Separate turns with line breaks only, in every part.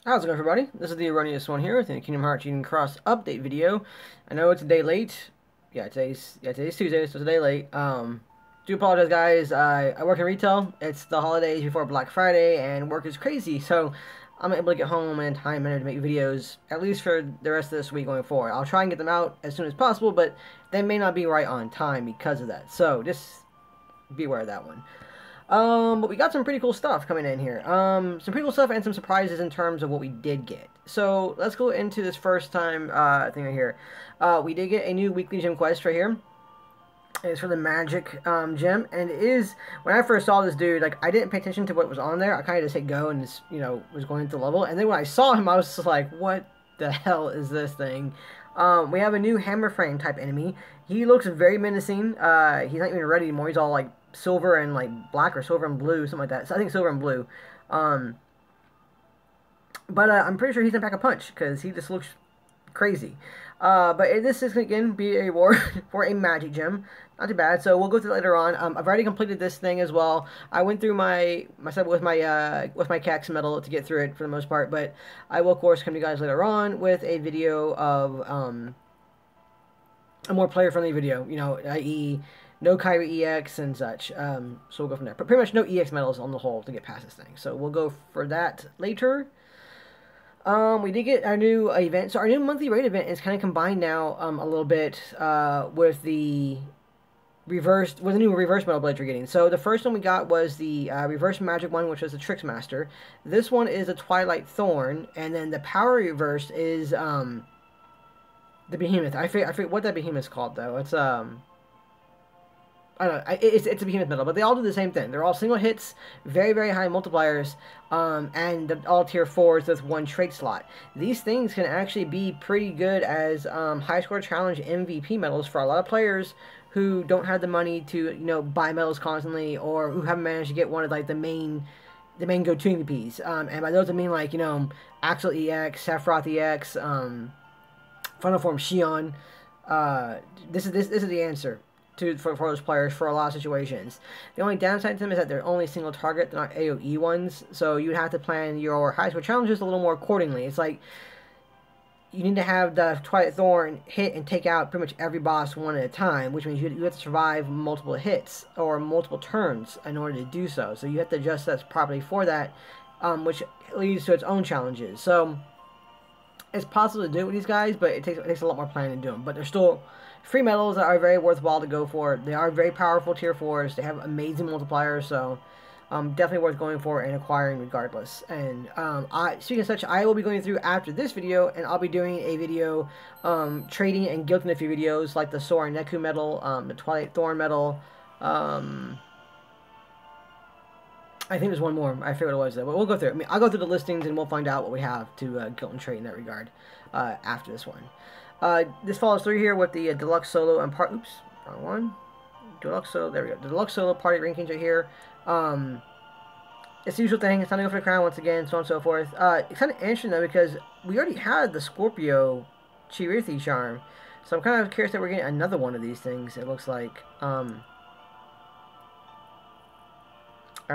How's it going, everybody? This is the erroneous one here with the Kingdom Hearts Eden Cross update video. I know it's a day late. Today's Tuesday, so it's a day late. Do apologize, guys. I work in retail. It's the holidays before Black Friday, and work is crazy, so I'm able to get home in time and to make videos at least for the rest of this week going forward. I'll try and get them out as soon as possible, but they may not be right on time because of that. So just be aware of that one. But we got some pretty cool stuff coming in here. Some pretty cool stuff and some surprises in terms of what we did get. So let's go into this first time thing right here. We did get a new weekly gym quest right here. It's for the magic gym, and it is, when I first saw this dude, like, I didn't pay attention to what was on there. I kind of just hit go and just, was going into the level. And then when I saw him, I was just like, what the hell is this thing? We have a new hammer frame type enemy. He looks very menacing. He's not even red anymore. He's all like silver and like black or silver and blue, something like that. So I think silver and blue. But I'm pretty sure he's gonna pack a punch because he just looks crazy. But this is again be a reward for a magic gem. Not too bad. So we'll go through it later on. I've already completed this thing as well. I went through myself with my Cax medal to get through it for the most part. But I will of course come to you guys later on with a video of a more player-friendly video. I.e. no Kyrie EX and such. So we'll go from there. But pretty much no EX medals on the whole to get past this thing. So we'll go for that later. We did get our new event. So our new monthly raid event is kind of combined now a little bit with the new reverse metal blades we're getting. So the first one we got was the reverse magic one, which was the Tricks Master. This one is a Twilight Thorn, and then the power reverse is the Behemoth. I forget what that Behemoth is called though. It's I don't know, it's a behemoth metal, but they all do the same thing. They're all single hits, very, very high multipliers, and all tier 4s with one trait slot. These things can actually be pretty good as high score challenge MVP medals for a lot of players who don't have the money to, buy medals constantly, or who haven't managed to get one of like the main go-to MVPs. And by those I mean like, Axel EX, Sephiroth EX, Final Form Shion. This is the answer for those players for a lot of situations. The only downside to them is that they're only single target, they're not AoE ones, so you would have to plan your high score challenges a little more accordingly. It's like you need to have the Twilight Thorn hit and take out pretty much every boss one at a time, which means you have to survive multiple hits or multiple turns in order to do so. So you have to adjust that properly for that, which leads to its own challenges. So it's possible to do it with these guys, but it takes a lot more planning to do them. But they're still free medals that are very worthwhile to go for. They are very powerful tier 4s. They have amazing multipliers, so definitely worth going for and acquiring regardless. And speaking of such, I will be going through after this video, and I'll be doing a video trading and guilting a few videos, like the Sora Neku medal, the Twilight Thorn medal. I think there's one more. I forget what it was though, but we'll go through it. I mean, I'll go through the listings and we'll find out what we have to guilt and trade in that regard after this one. This follows through here with the deluxe solo and part. Oops, wrong one. Deluxe solo. There we go. The deluxe solo party rankings right here. It's the usual thing. It's time to go for the crown once again, so on and so forth. It's kind of interesting though because we already had the Scorpio Chirithi charm, so I'm kind of curious that we're getting another one of these things. It looks like. I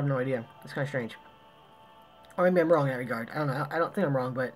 have no idea. It's kind of strange. Or maybe I'm wrong in that regard. I don't know. I don't think I'm wrong, but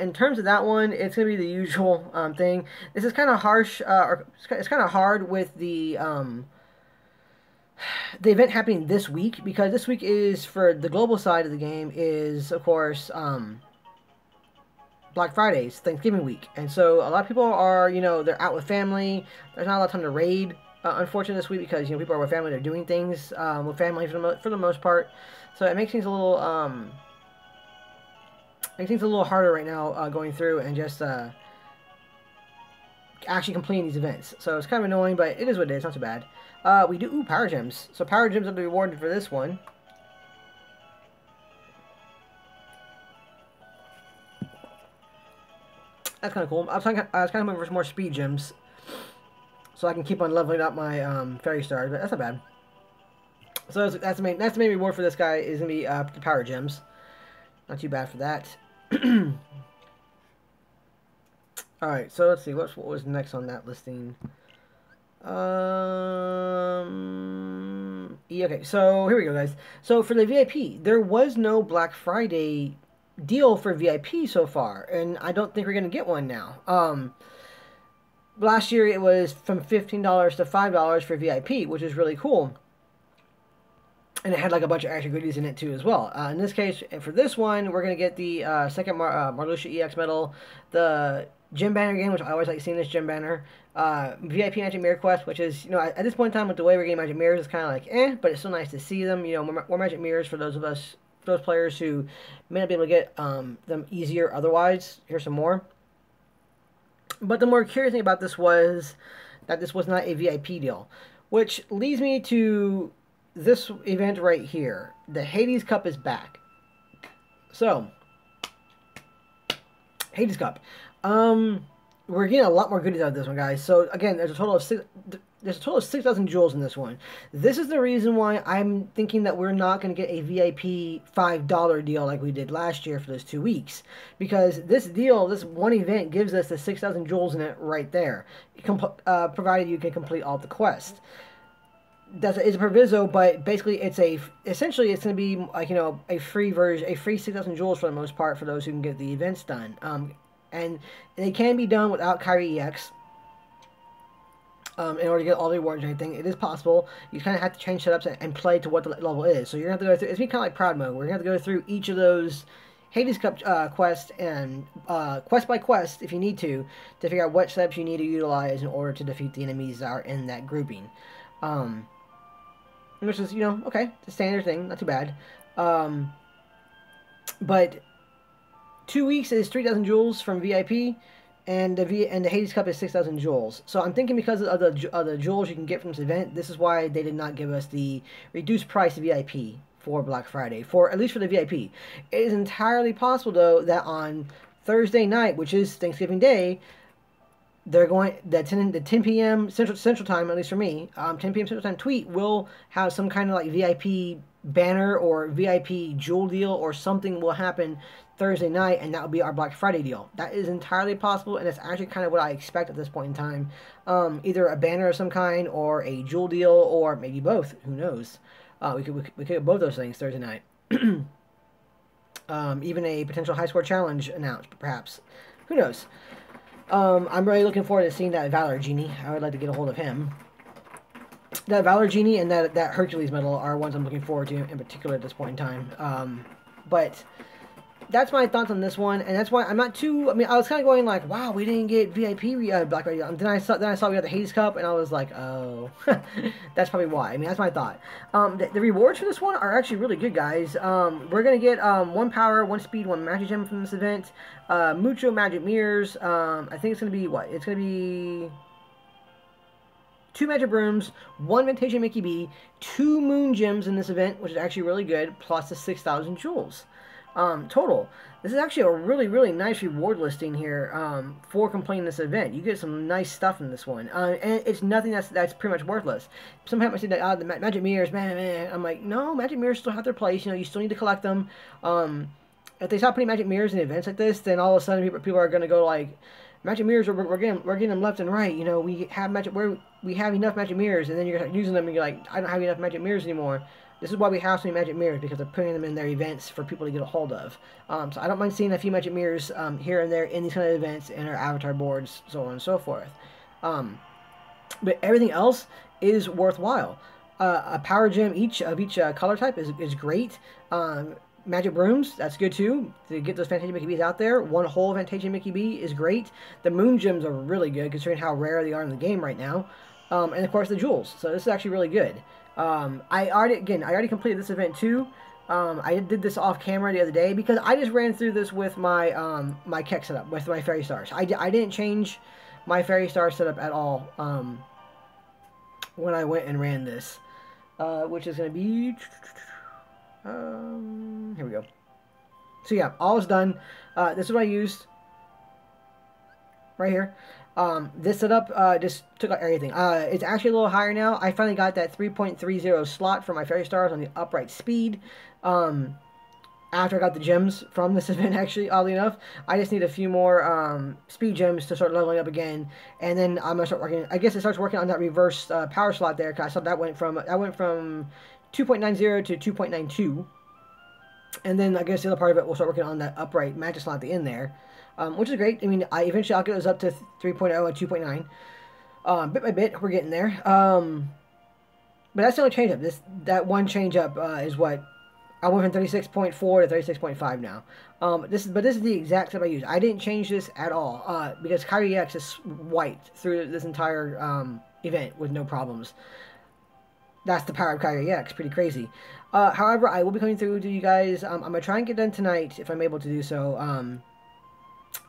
in terms of that one, it's going to be the usual thing. This is kind of harsh, or it's kind of hard with the event happening this week, because this week is, for the global side of the game, is, of course, Black Friday's Thanksgiving week. And so a lot of people are, they're out with family. There's not a lot of time to raid. Unfortunate this week because people are with family, they're doing things with family for the most part, so it makes things a little harder right now going through and just actually completing these events. So it's kind of annoying, but it is what it is. Not too bad. We do power gems. So power gems are the rewarded for this one. That's kind of cool. I was kind of moving for some more speed gems, so I can keep on leveling up my fairy stars, but that's not bad. So that's the main reward for this guy is gonna be the power gems. Not too bad for that. All right, so let's see what was next on that listing. Yeah, okay, so here we go, guys. So for the VIP, there was no Black Friday deal for VIP so far, and I don't think we're gonna get one now. Last year it was from $15 to $5 for VIP, which is really cool. And it had like a bunch of extra goodies in it too as well. In this case, for this one, we're gonna get the second Marluxia EX medal, the gym banner again, which I always like seeing this gym banner. VIP Magic Mirror Quest, which is, at this point in time with the way we're getting Magic Mirrors, it's kind of like but it's still nice to see them. More Magic Mirrors for those of us, for those players who may not be able to get them easier otherwise. Here's some more. But the more curious thing about this was that this was not a VIP deal, which leads me to this event right here. The Hades Cup is back. So, Hades Cup. We're getting a lot more goodies out of this one, guys. So again, there's a total of 6,000 jewels in this one. This is the reason why I'm thinking that we're not going to get a VIP $5 deal like we did last year for those 2 weeks, because this deal, this one event, gives us the 6,000 jewels in it right there, provided you can complete all the quests. It's a proviso, but basically essentially it's going to be like, a free version, a free 6,000 jewels for the most part for those who can get the events done. And they can be done without Kyrie EX. In order to get all the rewards and everything, it is possible. You kind of have to change setups and play to what the level is. So you're going to have to go through, it's kind of like Proud Mode. We're going to have to go through each of those Hades Cup quests and quest by quest, if you need to figure out what steps you need to utilize in order to defeat the enemies that are in that grouping. Which is, okay, it's a standard thing, not too bad. But 2 weeks is 3,000 jewels from VIP, and the Hades Cup is 6,000 jewels. So I'm thinking because of the jewels you can get from this event, this is why they did not give us the reduced price VIP for Black Friday, at least for the VIP. It is entirely possible, though, that on Thursday night, which is Thanksgiving Day, they're going the 10 p.m. Central Time, at least for me, 10 p.m. Central Time tweet will have some kind of like VIP banner or VIP jewel deal or something will happen Thursday night, and that will be our Black Friday deal. That is entirely possible, and it's actually kind of what I expect at this point in time. Either a banner of some kind or a jewel deal, or maybe both. Who knows? We could get both those things Thursday night. Even a potential high score challenge announced, perhaps. Who knows? I'm really looking forward to seeing that Valor Genie. I would like to get a hold of him. That Valor Genie and that Hercules medal are ones I'm looking forward to in particular at this point in time. But that's my thoughts on this one, and that's why I'm not too. I mean, I was kind of going like, "Wow, we didn't get VIP Black Friday." Then I saw we got the Hades Cup, and I was like, "Oh, that's probably why." I mean, that's my thought. The rewards for this one are actually really good, guys. We're gonna get 1 power, 1 speed, 1 magic gem from this event. Mucho magic mirrors. I think it's gonna be what? It's gonna be 2 magic brooms, 1 Vintage Mickey B, 2 moon gems in this event, which is actually really good, plus the 6,000 jewels. Total. This is actually a really, really nice reward listing here for completing this event. You get some nice stuff in this one. And it's nothing that's pretty much worthless. Sometimes I see that the magic mirrors, man. I'm like, no, magic mirrors still have their place. You still need to collect them. If they stop putting magic mirrors in events like this, then all of a sudden people are going to go like, magic mirrors, we're getting them left and right. We have enough magic mirrors, and then you're using them and you're like, I don't have enough magic mirrors anymore. This is why we have so many magic mirrors, because they're putting them in their events for people to get a hold of. So I don't mind seeing a few magic mirrors here and there in these kind of events, in our avatar boards, so on and so forth. But everything else is worthwhile. A power gem of each color type is great. Magic brooms, that's good too, to get those Fantasia Mickey B's out there. 1 whole Fantasia Mickey B is great. The moon gems are really good, considering how rare they are in the game right now. And of course the jewels, so this is actually really good. I already completed this event too. I did this off camera the other day because I just ran through this with my my Keck setup, with my Fairy Stars. I didn't change my Fairy Star setup at all when I went and ran this, which is going to be... here we go. So yeah, all is done. This is what I used right here. This setup just took out everything. It's actually a little higher now. I finally got that 3.30 slot for my Fairy Stars on the upright speed. After I got the gems from this event, actually, oddly enough. I just need a few more speed gems to start leveling up again. And then I'm going to start working... I guess it starts working on that reverse power slot there, because I saw that went from 2.90 to 2.92. And then I guess the other part of it, we'll start working on that upright magic slot at the end there, which is great. I mean, eventually I'll get those up to 3.0 and 2.9. Bit by bit, we're getting there. But that's the only change up. That one change up is what I went from 36.4 to 36.5 now. This is the exact setup I use. I didn't change this at all because Kyrie X is wiped through this entire event with no problems. That's the power of Kyrie X. Pretty crazy. However, I will be coming through to you guys. I'm going to try and get done tonight if I'm able to do so.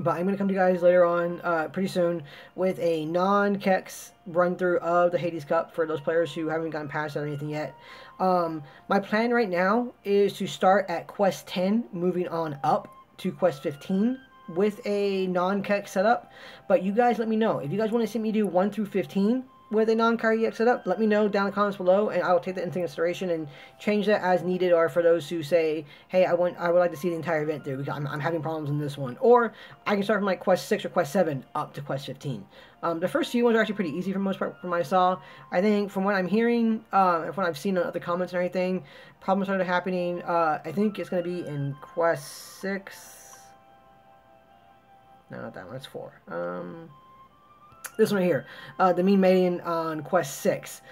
But I'm going to come to you guys later on pretty soon with a non-Kex run-through of the Hades Cup for those players who haven't gotten past it or anything yet. My plan right now is to start at Quest 10, moving on up to Quest 15 with a non-Kex setup. But you guys let me know. If you guys want to see me do 1 through 15 with a non-Kyrie X setup, let me know down in the comments below, and I will take that into consideration and change that as needed. Or for those who say, hey, I would like to see the entire event through because I'm having problems in this one, or I can start from like Quest 6 or Quest 7 up to Quest 15. The first few ones are actually pretty easy for the most part from what I saw. I think from what I'm hearing, from what I've seen on the comments and everything, problems started happening. I think it's going to be in Quest 6. No, not that one. It's 4. This one right here, the Mean Maiden on Quest 6,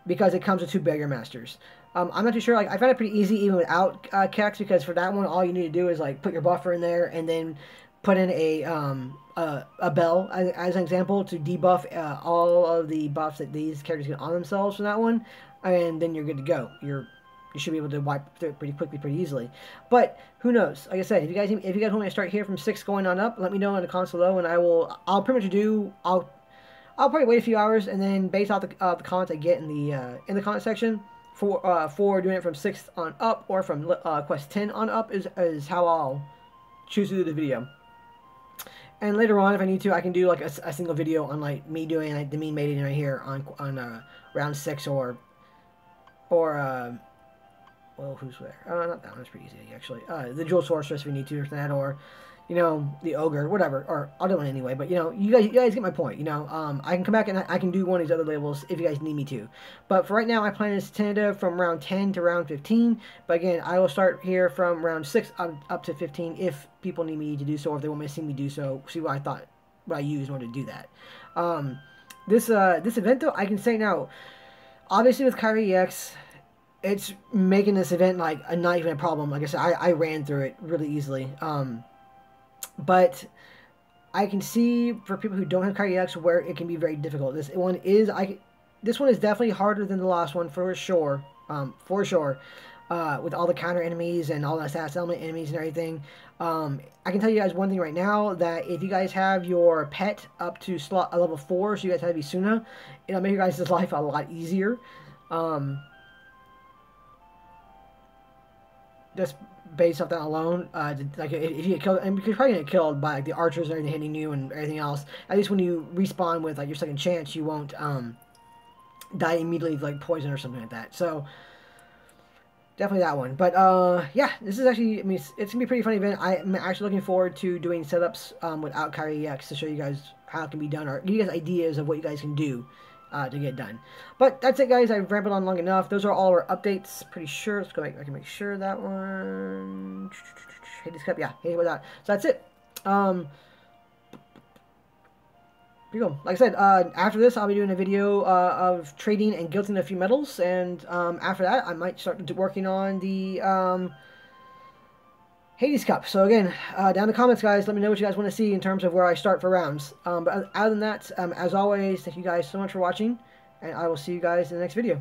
because it comes with 2 Barrier Masters. I'm not too sure. Like, I found it pretty easy even without Kex, because for that one, all you need to do is like put your buffer in there and then put in a bell as an example to debuff all of the buffs that these characters get on themselves from that one, and then you're good to go. You should be able to wipe through it pretty quickly, pretty easily. But who knows? Like I said, if you guys want me to start here from 6 going on up, let me know in the comments below, and I'll pretty much do. I'll probably wait a few hours, and then based off the comments I get in the comment section for doing it from 6 on up or from Quest 10 on up is how I'll choose to do the video. And later on, if I need to, I can do like a single video on like me doing like the Mean Maiden right here on round 6 or well, who's there? Not that one. It's pretty easy, actually. The Jewel Sorceress, if we need to, or that, or, you know, the Ogre, whatever. Or, I'll do one anyway. But, you know, you guys get my point, you know. I can come back and I can do one of these other labels if you guys need me to. But for right now, my plan is tentative from round 10 to round 15. But, again, I will start here from round 6 up to 15 if people need me to do so, or if they want me to see me do so, see what I used in order to do that. This event, though, I can say now, obviously with Kyrie X, it's making this event like not even a problem. Like I said, I ran through it really easily. But I can see for people who don't have Kyrie X where it can be very difficult. This one is definitely harder than the last one for sure. With all the counter enemies and all the assassin element enemies and everything. I can tell you guys one thing right now, that if you guys have your pet up to slot level 4, so you guys have Isuna, it'll make your guys' life a lot easier. Just based off that alone, like if you get killed, and you're probably gonna get killed by like the archers and everything hitting you and everything else. At least when you respawn with like your second chance, you won't die immediately like poison or something like that. So definitely that one. But yeah, this is actually, I mean, it's gonna be a pretty fun event. I'm actually looking forward to doing setups without Kyrie X to show you guys how it can be done, or give you guys ideas of what you guys can do to get done. But that's it, guys. I've rambled on long enough. Those are all our updates. Pretty sure. Let's go back. I can make sure that one. Hades Cup. Yeah, Hades with that. So that's it. Here you go. Like I said, after this, I'll be doing a video of trading and guilting a few medals, and after that, I might start working on the Hades Cup. So again, down in the comments, guys, let me know what you guys want to see in terms of where I start for rounds. But other than that, as always, thank you guys so much for watching, and I will see you guys in the next video.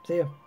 See you.